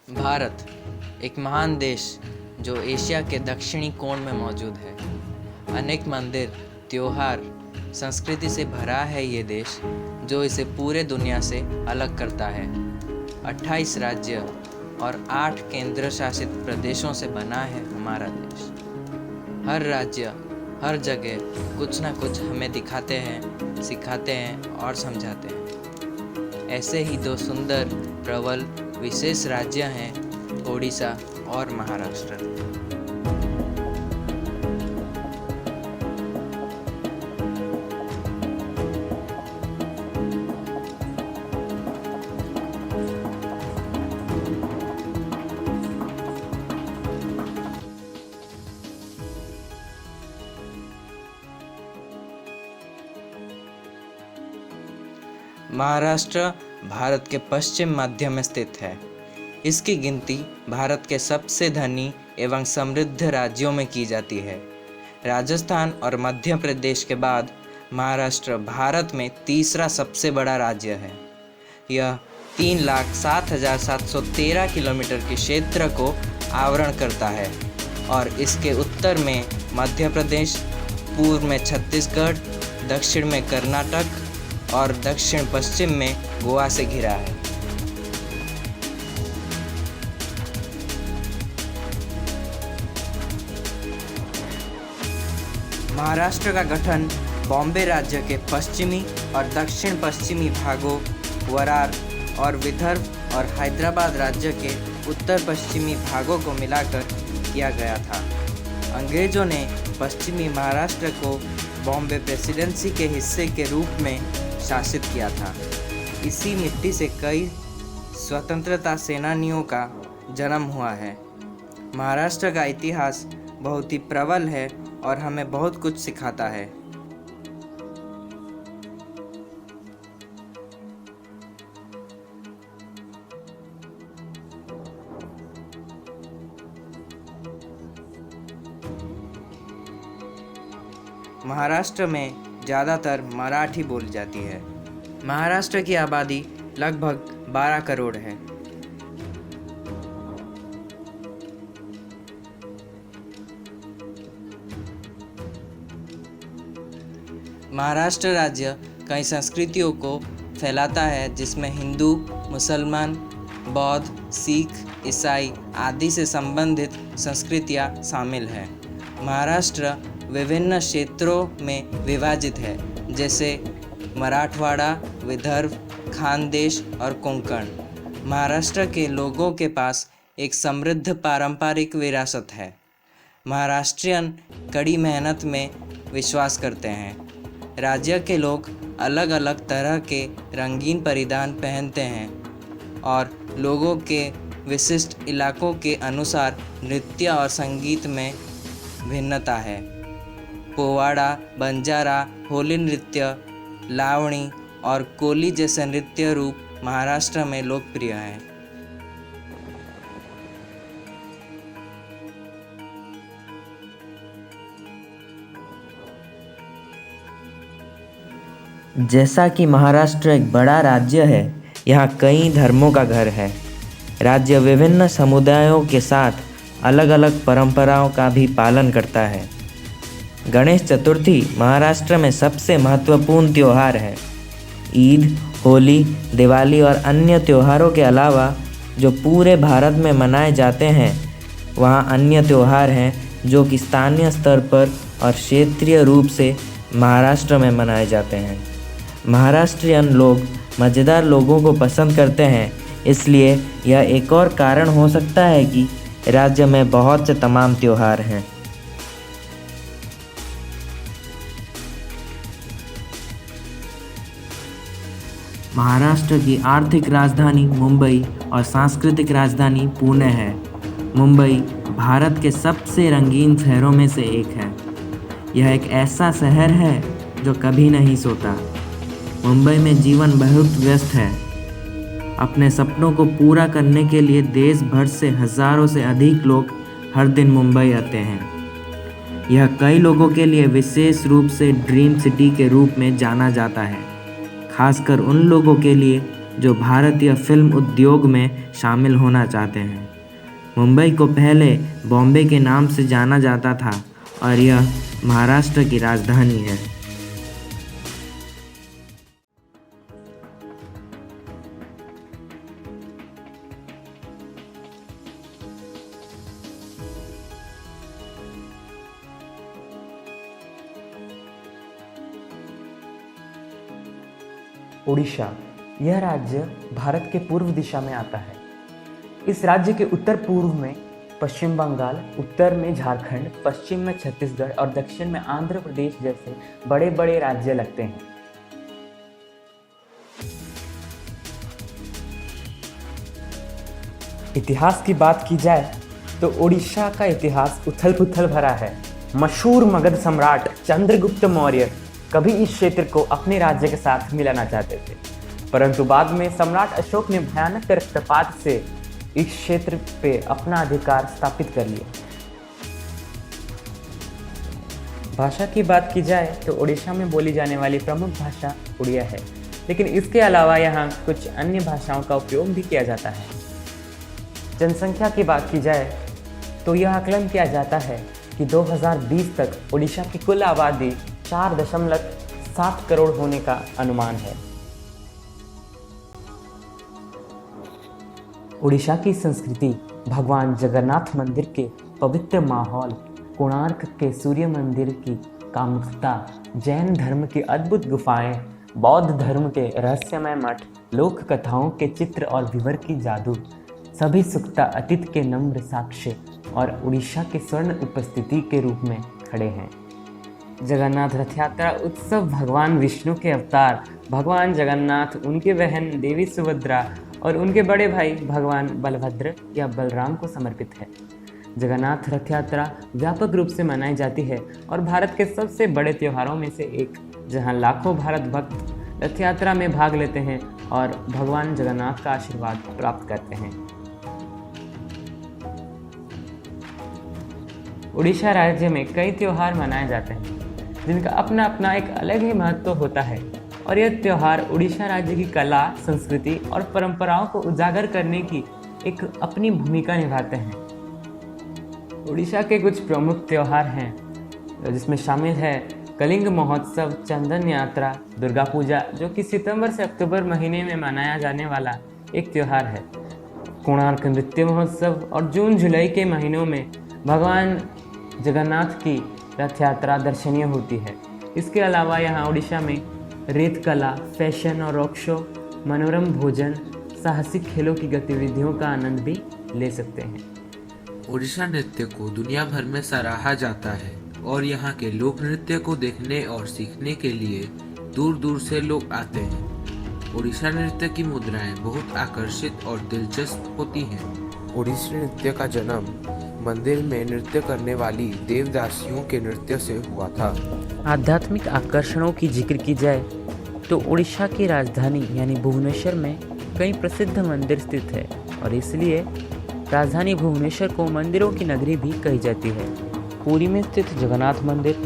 भारत एक महान देश जो एशिया के दक्षिणी कोण में मौजूद है। अनेक मंदिर, त्योहार, संस्कृति से भरा है ये देश, जो इसे पूरे दुनिया से अलग करता है। 28 राज्य और 8 केंद्र शासित प्रदेशों से बना है हमारा देश। हर राज्य, हर जगह कुछ ना कुछ हमें दिखाते हैं, सिखाते हैं और समझाते हैं। ऐसे ही दो सुंदर, प्रबल, विशेष राज्य हैं ओडिशा और महाराष्ट्र। महाराष्ट्र भारत के पश्चिम मध्य में स्थित है। इसकी गिनती भारत के सबसे धनी एवं समृद्ध राज्यों में की जाती है। राजस्थान और मध्य प्रदेश के बाद महाराष्ट्र भारत में तीसरा सबसे बड़ा राज्य है। यह 3,07,713 किलोमीटर के क्षेत्र को आवरण करता है और इसके उत्तर में मध्य प्रदेश, पूर्व में छत्तीसगढ़, दक्षिण में कर्नाटक और दक्षिण पश्चिम में गोवा से घिरा है। महाराष्ट्र का गठन बॉम्बे राज्य के पश्चिमी और दक्षिण पश्चिमी भागों, वरार और विदर्भ और हैदराबाद राज्य के उत्तर पश्चिमी भागों को मिलाकर किया गया था। अंग्रेजों ने पश्चिमी महाराष्ट्र को बॉम्बे प्रेसिडेंसी के हिस्से के रूप में शासित किया था। इसी मिट्टी से कई स्वतंत्रता सेनानियों का जन्म हुआ है। महाराष्ट्र का इतिहास बहुत ही प्रबल है और हमें बहुत कुछ सिखाता है। महाराष्ट्र में ज़्यादातर मराठी बोली जाती है। महाराष्ट्र की आबादी लगभग 12 करोड़ है। महाराष्ट्र राज्य कई संस्कृतियों को फैलाता है, जिसमें हिंदू, मुसलमान, बौद्ध, सिख, ईसाई आदि से संबंधित संस्कृतियाँ शामिल हैं। महाराष्ट्र विभिन्न क्षेत्रों में विभाजित है, जैसे मराठवाड़ा, विदर्भ, खानदेश और कोंकण। महाराष्ट्र के लोगों के पास एक समृद्ध पारंपरिक विरासत है। महाराष्ट्रियन कड़ी मेहनत में विश्वास करते हैं। राज्य के लोग अलग अलग तरह के रंगीन परिधान पहनते हैं और लोगों के विशिष्ट इलाकों के अनुसार नृत्य और संगीत में भिन्नता है। पोवाड़ा, बंजारा, होली नृत्य, लावणी और कोली जैसे नृत्य रूप महाराष्ट्र में लोकप्रिय हैं। जैसा कि महाराष्ट्र एक बड़ा राज्य है, यहाँ कई धर्मों का घर है। राज्य विभिन्न समुदायों के साथ अलग अलग परंपराओं का भी पालन करता है। गणेश चतुर्थी महाराष्ट्र में सबसे महत्वपूर्ण त्यौहार है। ईद, होली, दिवाली और अन्य त्योहारों के अलावा जो पूरे भारत में मनाए जाते हैं, वहाँ अन्य त्यौहार हैं जो कि स्थानीय स्तर पर और क्षेत्रीय रूप से महाराष्ट्र में मनाए जाते हैं। महाराष्ट्रियन लोग मज़ेदार लोगों को पसंद करते हैं, इसलिए यह एक और कारण हो सकता है कि राज्य में बहुत से तमाम त्यौहार हैं। महाराष्ट्र की आर्थिक राजधानी मुंबई और सांस्कृतिक राजधानी पुणे है। मुंबई भारत के सबसे रंगीन शहरों में से एक है। यह एक ऐसा शहर है जो कभी नहीं सोता। मुंबई में जीवन बहुत व्यस्त है। अपने सपनों को पूरा करने के लिए देश भर से हज़ारों से अधिक लोग हर दिन मुंबई आते हैं। यह कई लोगों के लिए विशेष रूप से ड्रीम सिटी के रूप में जाना जाता है, खासकर उन लोगों के लिए जो भारतीय फिल्म उद्योग में शामिल होना चाहते हैं। मुंबई को पहले बॉम्बे के नाम से जाना जाता था और यह महाराष्ट्र की राजधानी है। ओडिशा यह राज्य भारत के पूर्व दिशा में आता है। इस राज्य के उत्तर पूर्व में पश्चिम बंगाल, उत्तर में झारखंड, पश्चिम में छत्तीसगढ़ और दक्षिण में आंध्र प्रदेश जैसे बड़े बड़े राज्य लगते हैं। इतिहास की बात की जाए तो ओडिशा का इतिहास उथल पुथल भरा है। मशहूर मगध सम्राट चंद्रगुप्त मौर्य कभी इस क्षेत्र को अपने राज्य के साथ मिलाना चाहते थे, परंतु बाद में सम्राट अशोक ने भयानक रक्तपात से इस क्षेत्र पे अपना अधिकार स्थापित कर लिया। भाषा की बात की जाए तो ओडिशा में बोली जाने वाली प्रमुख भाषा उड़िया है, लेकिन इसके अलावा यहाँ कुछ अन्य भाषाओं का उपयोग भी किया जाता है। जनसंख्या की बात की जाए तो यह आकलन किया जाता है कि 2020 तक ओडिशा की कुल आबादी 4.7 करोड़ होने का अनुमान है। ओडिशा की संस्कृति भगवान जगन्नाथ मंदिर के पवित्र माहौल, कोणार्क के सूर्य मंदिर की कामुकता, जैन धर्म की अद्भुत गुफाएं, बौद्ध धर्म के रहस्यमय मठ, लोक कथाओं के चित्र और विवर की जादू, सभी सुखता अतीत के नम्र साक्ष्य और उड़ीसा के स्वर्ण उपस्थिति के रूप में खड़े हैं। जगन्नाथ रथ यात्रा उत्सव भगवान विष्णु के अवतार भगवान जगन्नाथ, उनके बहन देवी सुभद्रा और उनके बड़े भाई भगवान बलभद्र या बलराम को समर्पित है। जगन्नाथ रथ यात्रा व्यापक रूप से मनाई जाती है और भारत के सबसे बड़े त्योहारों में से एक, जहां लाखों भारत भक्त रथ यात्रा में भाग लेते हैं और भगवान जगन्नाथ का आशीर्वाद प्राप्त करते हैं। उड़ीसा राज्य में कई त्योहार मनाए जाते हैं जिनका अपना अपना एक अलग ही महत्व होता है और यह त्योहार उड़ीसा राज्य की कला, संस्कृति और परंपराओं को उजागर करने की एक अपनी भूमिका निभाते हैं। उड़ीसा के कुछ प्रमुख त्योहार हैं जिसमें शामिल है कलिंग महोत्सव, चंदन यात्रा, दुर्गा पूजा जो कि सितंबर से अक्टूबर महीने में मनाया जाने वाला एक त्योहार है, कोणार्क नृत्य महोत्सव और जून जुलाई के महीनों में भगवान जगन्नाथ की रथ यात्रा दर्शनीय होती है। इसके अलावा यहाँ उड़ीसा में रेत कला, फैशन और रॉक शो, मनोरम भोजन, साहसिक खेलों की गतिविधियों का आनंद भी ले सकते हैं। ओडिशा नृत्य को दुनिया भर में सराहा जाता है और यहाँ के लोक नृत्य को देखने और सीखने के लिए दूर दूर से लोग आते हैं। ओडिशा नृत्य की मुद्राएं बहुत आकर्षित और दिलचस्प होती हैं। ओडिसी नृत्य का जन्म मंदिर में नृत्य करने वाली देवदासियों के नृत्य से हुआ था। आध्यात्मिक आकर्षणों की जिक्र की जाए तो उड़ीसा की राजधानी यानी भुवनेश्वर में कई प्रसिद्ध मंदिर स्थित है और इसलिए राजधानी भुवनेश्वर को मंदिरों की नगरी भी कही जाती है। पुरी में स्थित जगन्नाथ मंदिर,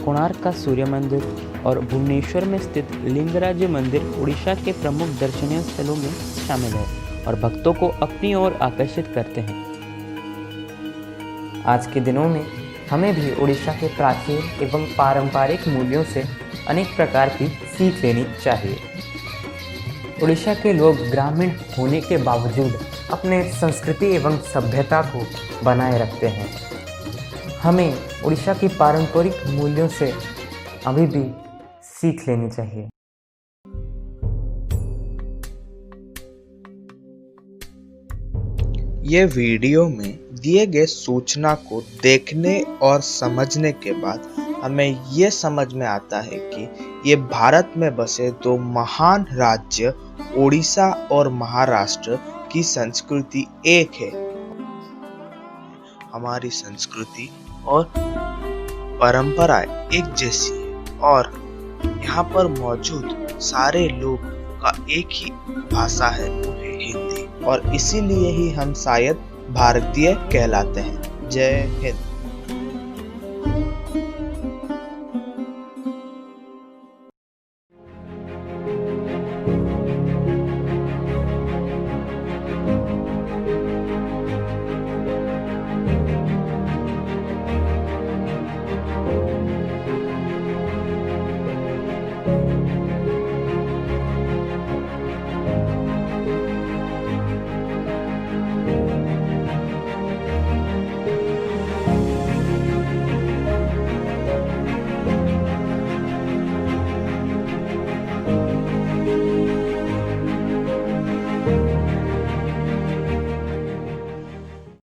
कोणार्क का सूर्य मंदिर और भुवनेश्वर में स्थित लिंगराज मंदिर उड़ीसा के प्रमुख दर्शनीय स्थलों में शामिल है और भक्तों को अपनी ओर आकर्षित करते हैं। आज के दिनों में हमें भी उड़ीसा के प्राचीन एवं पारंपरिक मूल्यों से अनेक प्रकार की सीख लेनी चाहिए। उड़ीसा के लोग ग्रामीण होने के बावजूद अपने संस्कृति एवं सभ्यता को बनाए रखते हैं। हमें उड़ीसा की पारंपरिक मूल्यों से अभी भी सीख लेनी चाहिए। ये वीडियो में दिए गए सूचना को देखने और समझने के बाद हमें ये समझ में आता है कि ये भारत में बसे दो महान राज्य ओडिशा और महाराष्ट्र की संस्कृति एक है। हमारी संस्कृति और परंपराएं एक जैसी है और यहाँ पर मौजूद सारे लोग का एक ही भाषा है, वो है हिंदी, और इसीलिए ही हम शायद भारतीय कहलाते हैं। जय हिंद।